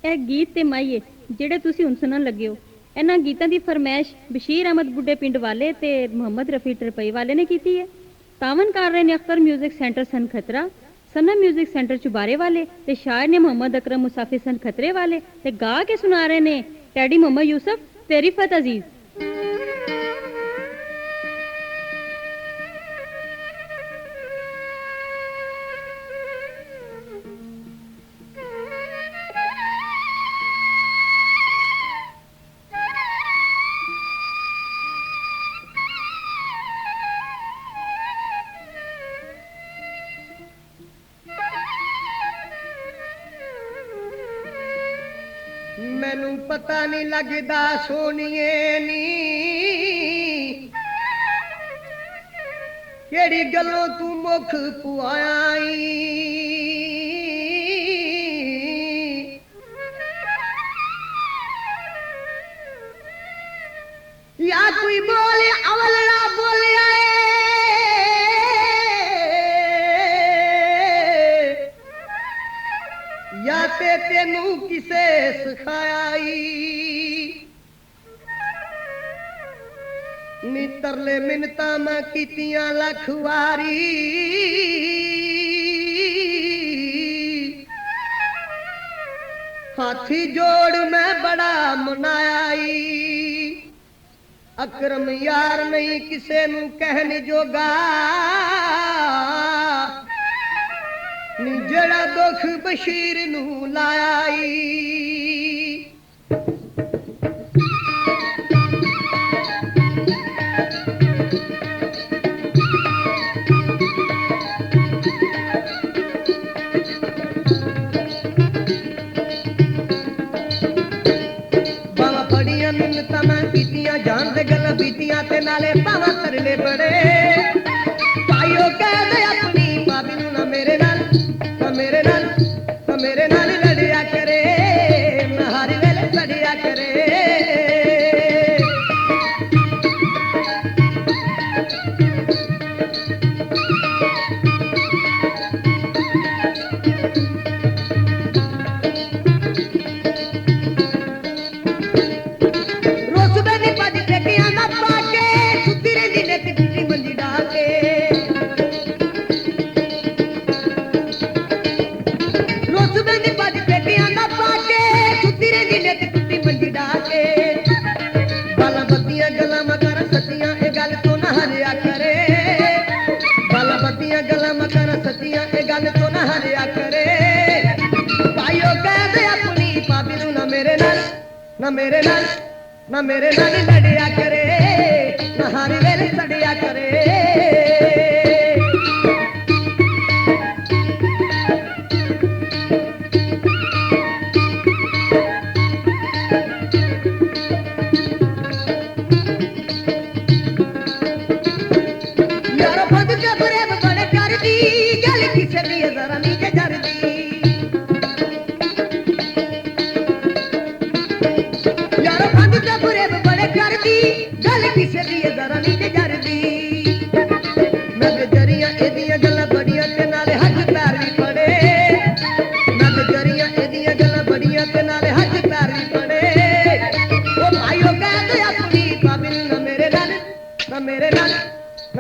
ਇਹ ਗੀਤ ਤੇ ਮਾਈਏ ਜਿਹੜੇ ਤੁਸੀਂ ਹੁਣ ਸੁਣਨ ਲੱਗੇ ਹੋ, ਇਹਨਾਂ ਗੀਤਾਂ ਦੀ ਫਰਮਾਇਸ਼ ਬਸ਼ੀਰ ਅਹਿਮਦ ਬੁੱਢੇ ਪਿੰਡ ਵਾਲੇ ਤੇ ਮੁਹੰਮਦ ਰਫੀ ਟਰਪਈ ਵਾਲੇ ਨੇ ਕੀਤੀ ਹੈ। ਤਾਵਨ ਕਰ ਰਹੇ ਨੇ ਅਖਤਰ ਮਿਊਜ਼ਿਕ ਸੈਂਟਰ ਸਨ ਖਤਰਾ, सनम म्यूजिक सेंटर चुबारे वाले ते शायर ने मोहम्मद अकरम मुसाफिर सन खतरे वाले ते गा के सुना रहे ने टैडी मोहम्मद यूसुफ ते रिफत अजीज। मैनू पता नहीं लगदा सोनिए नी केड़ी गलों तू मुख पुआई, या कोई बोले अवलड़ा बोलिया या ते तेनू किसे सिखाई। नी तरले मिन्नतां मैं कीतियां लख वारी, हाथी जोड़ मैं बड़ा मनाई। अकरम यार नहीं किसे नू कहने जोगा, जड़ा दुख बशीर नू लायाई। बावा फड़ियां मिन्नतां मैं कीतियां जान दे गल्लां बीतियां ते नाले पावा तरले बड़े पाइयो कह दे अपनी भाभी नू ना मेरे नाल मेरे नाल लड़िया करे, मैं हर वेले लड़िया करे। रोज बेनी भज टेकियां ना पाके सुती रहिंदी ने टुटी मंजी डाके। बाला बत्तियां गला मकर सतियां ए गल तो ना हरिया करे, बाला बत्तियां गला मकर सतियां ए गल तो ना हरिया करे। भाइयों कह दे अपनी भाभी नू ना मेरे नाल लड़िया करे, ना हर वेले सड़िया करे।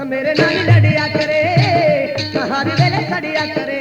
मेरे नाल लड़िया करे, हर वेले सड़िया करे।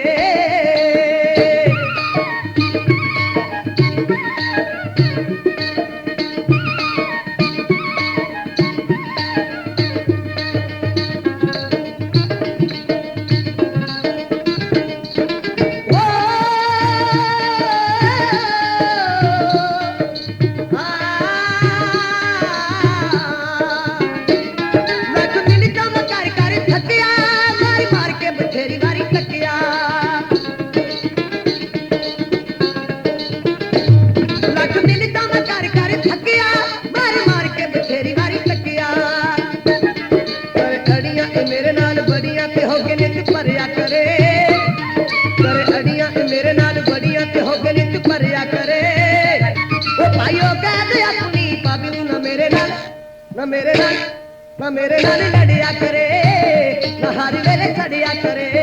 मेरे नाल लड़िया करे, ना हर वेले सड़िया करे।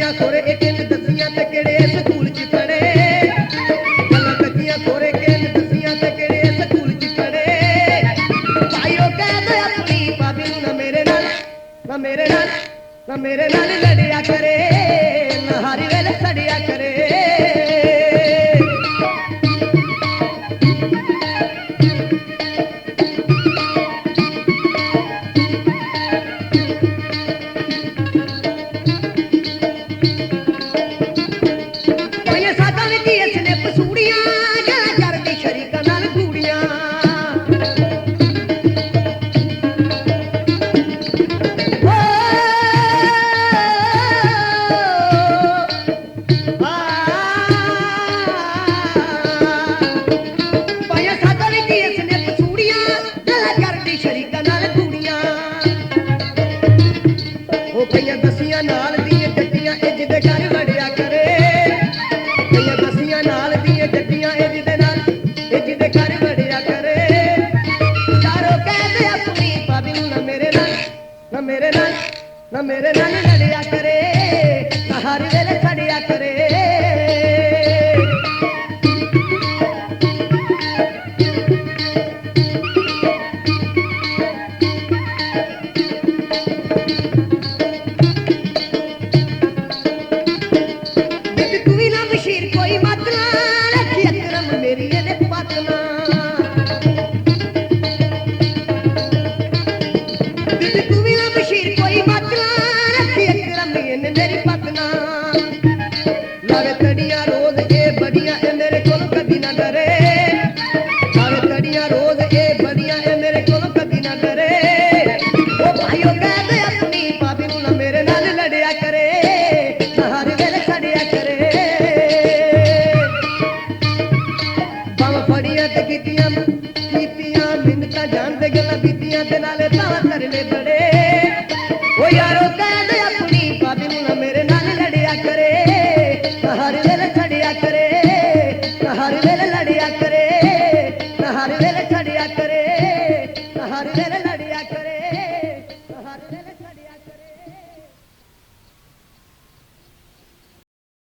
ਕੱਚੀਆਂ ਸੋਰੇ ਇਹ ਕਿੰਨ ਦਸੀਆਂ ਤੇ ਕਿਹੜੇ ਸਕੂਲ ਚ ਪੜੇ ਗੱਲਾਂ ਕੱਚੀਆਂ ਸੋਰੇ ਕਿੰਨ ਦਸੀਆਂ ਤੇ ਕਿਹੜੇ ਸਕੂਲ ਚ ਪੜੇ ਭਾਈਓ ਕਹਿ ਦੋ ਆਪਣੀ ਭਾਬੀ ਨੂੰ ਨਾ ਮੇਰੇ ਨਾਲ ਨਾ ਮੇਰੇ ਨਾਲ ਨਾ ਮੇਰੇ ਨਾਲ ਲੜਿਆ ਕਰੇ ਨਾ ਹਰ ਵੇਲੇ ਸੜਿਆ ਕਰੇ ਭਾਈਆਂ ਸਾਡਾ ਵੀ ਕੀ ਇਸਨੇ ਪਸੂੜੀਆਂ ਗੱਲਾਂ ਕਰਦੀ ਸ਼ਰੀਕਾਂ ਨਾਲ ਕੂੜੀਆਂ ਭਾਈਆਂ ਸਾਡਾ ਵੀ ਕੀ ਇਸਨੇ ਪਸੂੜੀਆਂ ਗੱਲਾਂ ਕਰਦੀ ਸ਼ਰੀਕਾਂ ਨਾਲ ਕੂੜੀਆਂ ਉਹ ਪਈਆਂ ਦਸੀਆਂ ਨਾਲ ਦੀਆਂ ਜੱਟੀਆਂ ਇਹ ਜਿਹਦੇ ਘਰ ਵੜਿਆ ਕਰੇ ਪਈਆਂ ਦਸੀਆਂ ਨਾਲ ਦੀਆਂ ਜੱਟੀਆਂ ਇਹ ਜਿਹਦੇ ਘਰ ਵੜਿਆ ਕਰੇ ਚਾਰੋ ਕਹਿੰਦੇ ਆਪਣੀ ਭਾਬੀ ਨੂੰ ਨਾ ਮੇਰੇ ਨਾਲ ਨਾ ਮੇਰੇ ਨਾਲ ਨਾ ਮੇਰੇ ਨਾਲ ਲੜਿਆ ਕਰੇ ਨਾ ਹਰ ਵੇਲੇ ਛੜਿਆ ਕਰੇ ਵਿੱਚ ਤੂੰ ਵੀ ਨਾ ਬਸ਼ੀਰ ਕੋਈ ਮਤ ਨਾ ਰੱਖੀ ਅਕਰਮ ਮੇਰੀ ਇਹਦੇ ਪੱਤ ਨਾ ਵਿੱਚ ਤੂੰ ਵੀ ਨਾ ਬਸ਼ੀਰ ਕੋਈ ਮਤ ਨਾ ਰੱਖੀ ਅਕਰਮ ਇਹਨੇ ਮੇਰੀ ਪੱਤ ਨਾ ਲਾਵੇ ਤੜੀਆਂ ਰੋਜ਼ ਇਹ ਬੜੀਆਂ ਇਹ ਮੇਰੇ ਕੋਲ ਕਦੀ ਨਾ ਡਰੇ ਲਾਵੇ ਤੜੀਆਂ ਰੋਜ਼ ਇਹ ਬੜੀਆਂ ਇਹ ਮੇਰੇ ਕੋਲ ਕਦੀ ਨਾ ਡਰੇ ਉਹ ਭਾਈਓ ਕਹਿੰਦੇ ਆਪਣੀ ਭਾਬੀ ਨੂੰ ਨਾ ਮੇਰੇ ਨਾਲ ਲੜਿਆ ਕਰੇ ਨਾ ਹਰ ਵੇਲੇ ਛੜਿਆ ਕਰੇ ਬਾਵਾ ਫੜੀਆਂ ਤੇ ਕੀਤੀਆਂ ਮਿੰਨਤਾਂ ਜਾਣਦੇ ਗੱਲਾਂ ਬੀਤੀਆਂ ਤੇ ਨਾਲੇ ਤਾਂ ਤਰਲੇ ਬੜੇ ਉਹ ਯਾਰੋ ਕਹਿੰਦੇ ਆਪਣੀ ਭਾਬੀ ਨੂੰ ਨਾ ਮੇਰੇ ਨਾਲ ਲੜਿਆ ਕਰੇ ਨਾ ਹਰ ਵੇਲੇ ਛੜਿਆ ਕਰੇ ਨਾ ਹਰ ਵੇਲੇ ਲੜਿਆ ਕਰੇ